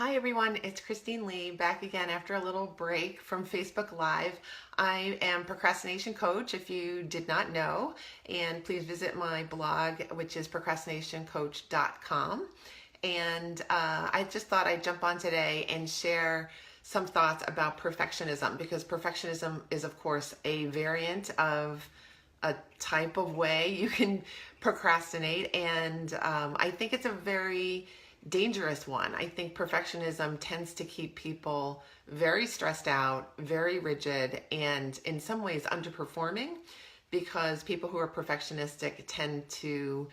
Hi everyone, it's Christine Lee back again after a little break from Facebook Live. I am Procrastination Coach if you did not know, and please visit my blog, which is procrastinationcoach.com. And I just thought I'd jump on today and share some thoughts about perfectionism, because perfectionism is, of course, a variant of a type of way you can procrastinate, and I think it's a very dangerous one. I think perfectionism tends to keep people very stressed out, very rigid, and in some ways underperforming, because people who are perfectionistic tend to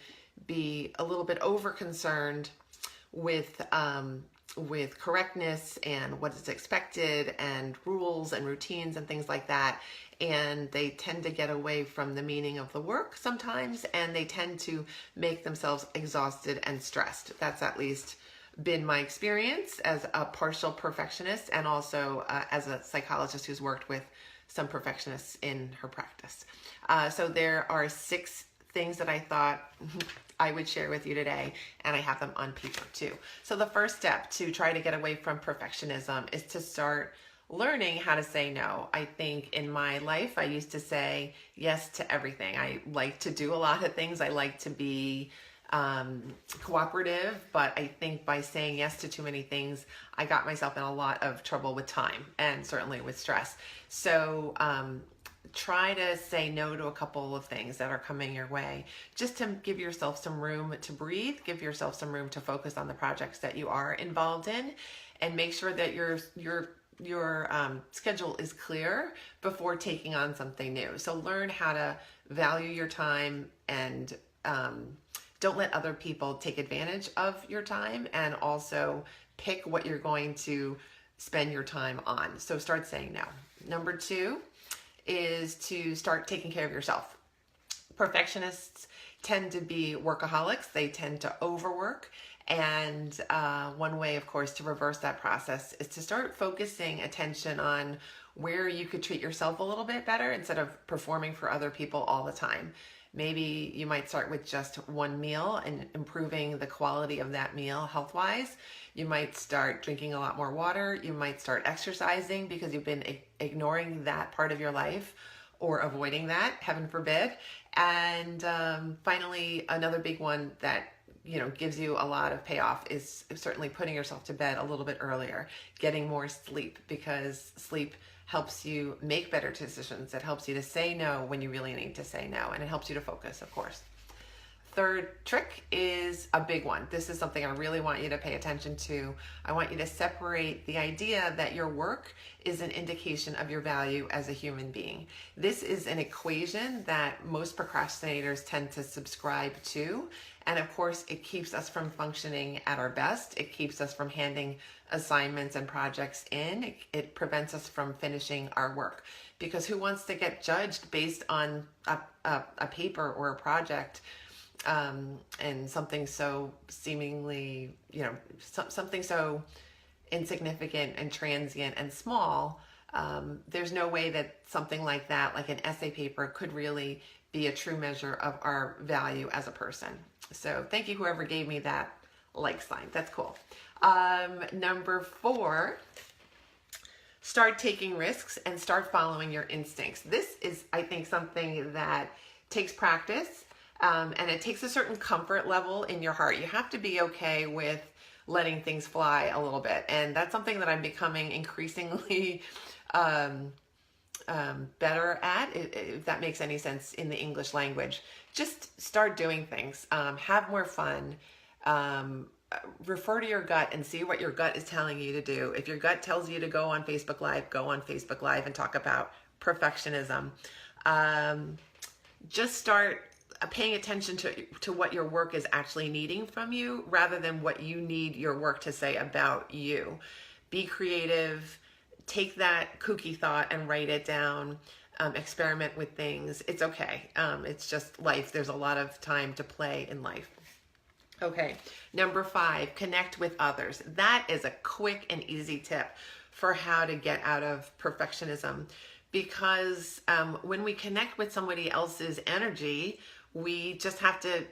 be a little bit over concerned with correctness and what is expected and rules and routines and things like that. And they tend to get away from the meaning of the work sometimes, and they tend to make themselves exhausted and stressed. That's at least been my experience as a partial perfectionist, and also as a psychologist who's worked with some perfectionists in her practice. So there are 6 things that I thought I would share with you today, and I have them on paper too. So the first step to try to get away from perfectionism is to start learning how to say no. I think in my life, I used to say yes to everything. I like to do a lot of things. I like to be cooperative, but I think by saying yes to too many things, I got myself in a lot of trouble with time and certainly with stress. So try to say no to a couple of things that are coming your way, just to give yourself some room to breathe, give yourself some room to focus on the projects that you are involved in, and make sure that your schedule is clear before taking on something new. So learn how to value your time, and don't let other people take advantage of your time, and also pick what you're going to spend your time on. So start saying no. Number 2 is to start taking care of yourself. Perfectionists tend to be workaholics. They tend to overwork. And one way, of course, to reverse that process is to start focusing attention on where you could treat yourself a little bit better instead of performing for other people all the time. Maybe you might start with just one meal and improving the quality of that meal health-wise. You might start drinking a lot more water. You might start exercising because you've been ignoring that part of your life, or avoiding that, heaven forbid. And finally, another big one that gives you a lot of payoff is certainly putting yourself to bed a little bit earlier, getting more sleep, because sleep helps you make better decisions. It helps you to say no when you really need to say no, and it helps you to focus, of course. Third trick is a big one. This is something I really want you to pay attention to. I want you to separate the idea that your work is an indication of your value as a human being. This is an equation that most procrastinators tend to subscribe to. And of course, it keeps us from functioning at our best. It keeps us from handing assignments and projects in. It prevents us from finishing our work. Because who wants to get judged based on a paper or a project, and something so seemingly, something so insignificant and transient and small? There's no way that something like that, like an essay paper, could really be a true measure of our value as a person. So thank you, whoever gave me that like sign. That's cool. Number 4, start taking risks and start following your instincts. This is, I think, something that takes practice, and it takes a certain comfort level in your heart. You have to be okay with letting things fly a little bit. And that's something that I'm becoming increasingly better at, if that makes any sense in the English language. Just start doing things. Have more fun. Refer to your gut and see what your gut is telling you to do. If your gut tells you to go on Facebook Live, go on Facebook Live and talk about perfectionism. Just start paying attention to what your work is actually needing from you, rather than what you need your work to say about you. Be creative. Take that kooky thought and write it down. Experiment with things. It's okay. It's just life. There's a lot of time to play in life. Okay, number 5, connect with others. That is a quick and easy tip for how to get out of perfectionism, because when we connect with somebody else's energy, we just have to,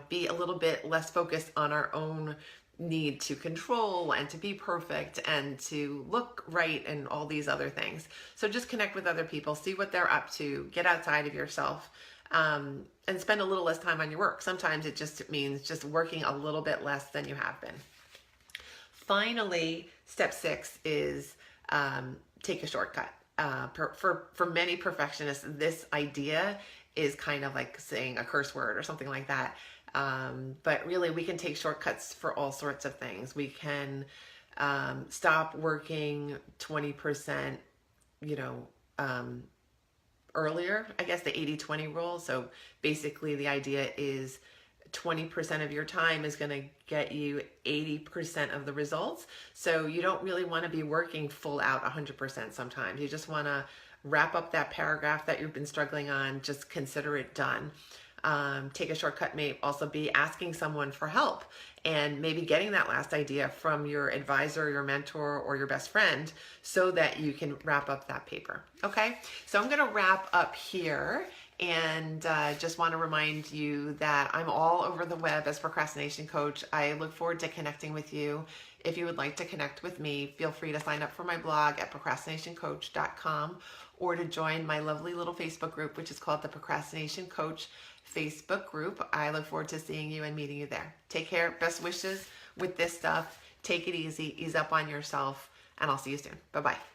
be a little bit less focused on our own need to control and to be perfect and to look right and all these other things. So just connect with other people, see what they're up to, get outside of yourself, and spend a little less time on your work. Sometimes it just means just working a little bit less than you have been. Finally, step 6 is take a shortcut. For many perfectionists, this idea is kind of like saying a curse word or something like that. But really, we can take shortcuts for all sorts of things. We can stop working 20%, earlier, I guess the 80-20 rule. So basically the idea is 20% of your time is going to get you 80% of the results. So you don't really want to be working full out 100% sometimes. You just want to wrap up that paragraph that you've been struggling on, just consider it done. Take a shortcut may also be asking someone for help and maybe getting that last idea from your advisor, your mentor, or your best friend so that you can wrap up that paper. Okay, so I'm going to wrap up here and just want to remind you that I'm all over the web as Procrastination Coach. I look forward to connecting with you. If you would like to connect with me, feel free to sign up for my blog at procrastinationcoach.com or to join my lovely little Facebook group, which is called the Procrastination Coach Facebook group. I look forward to seeing you and meeting you there. Take care. Best wishes with this stuff. Take it easy. Ease up on yourself. And I'll see you soon. Bye-bye.